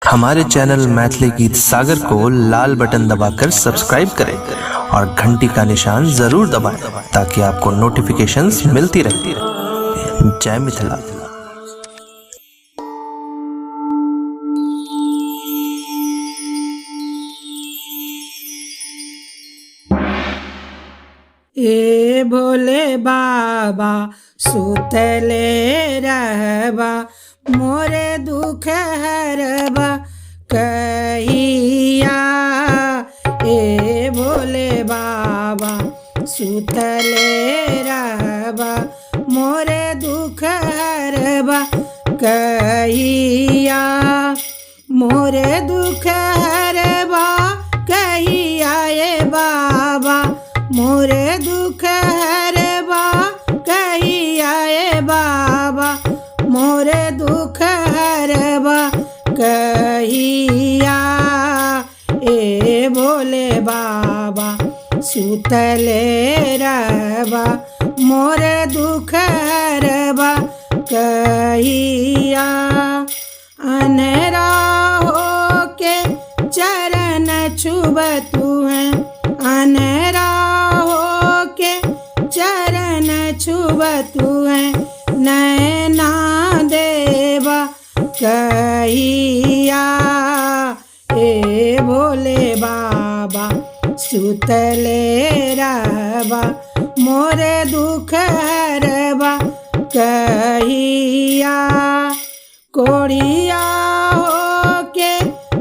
हमारे चैनल मैथिली गीत सागर को लाल बटन दबाकर सब्सक्राइब करें और घंटी का निशान जरूर दबाएं ताकि आपको नोटिफिकेशंस मिलती रहे। जय मिथिला। ए भोले बाबा सुतले रहबा, मोरे दुख हरबा कहिया। ए भोले बाबा सुतले रहबा, मोरे दुख हरबा कहिया। मोरे दुख हरबा कहिया ए बाबा, मोरे दुख हरबा कहिया ए बाबा, मोरे दुख हरबा कहिया। ए भोले बाबा सुतले रहबा, मोरे दुख हरबा कहिया। अनरा होके चरण छुबतु हैं, अनरा होके चरण छुबतु हैं, नैना देवा कहिया। ए भोले बाबा सुतले रहबा, मोरे दुख हरबा कहिया। कोढ़िया होके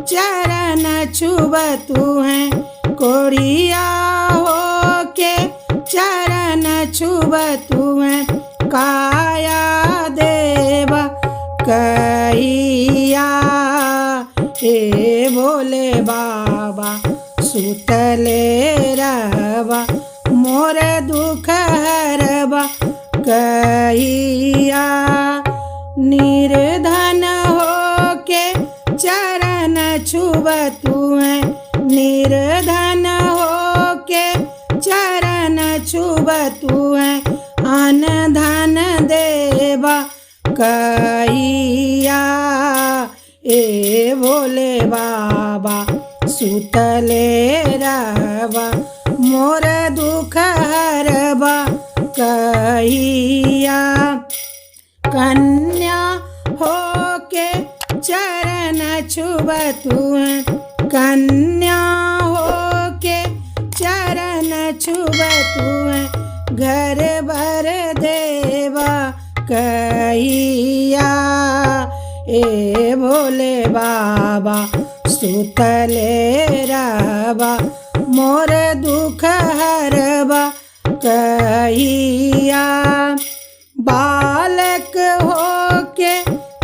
चरण छुबतु हैं, कोढ़िया होके चरण छुबतु हैं, काया देवा कहिया। ए भोले बाबा सुतले रहबा, मोरे दुख हरबा कहिया। निर्धन होके चरण छुबतु हैं, निर्धन होके चरण छुबतु हैं, अनधन देवा कहिया। ए भोले बाबा सुतले रहबा, मोर दुख हरबा कहिया। कन्या होके चरण छुबतु हैं, कन्या होके चरण छुबतु हैं, घर भर देवा कहिया। ए भोले बाबा सुतले रहबा, मोर दुख हरबा कहिया। बालक होके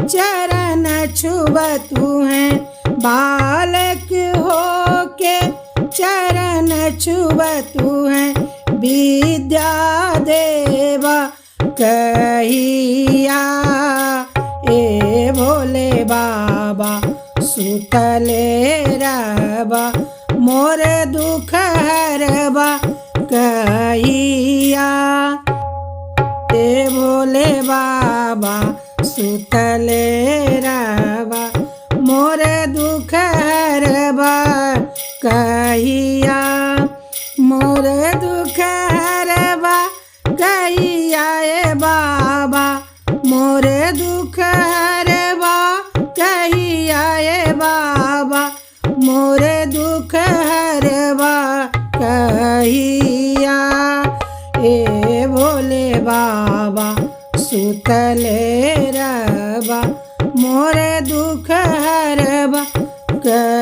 चरण छुबतु हैं, बालक होके चरण छुबतु हैं, विद्या देवा कहिया। ए भोले बाबा सुतले रहबा, मोर दुख हरबा कहिया। ए भोले बाबा सुतले रहबा, मोर दुख हरबा कहिया। मोर दुख हरबा कहिया ए बाबा, मोर दुख हरबा कहिया ए बाबा, मोर दुख हरबा कहिया। ए भोले बाबा सुतले रहबा, मोर दुख हरबा कहिया।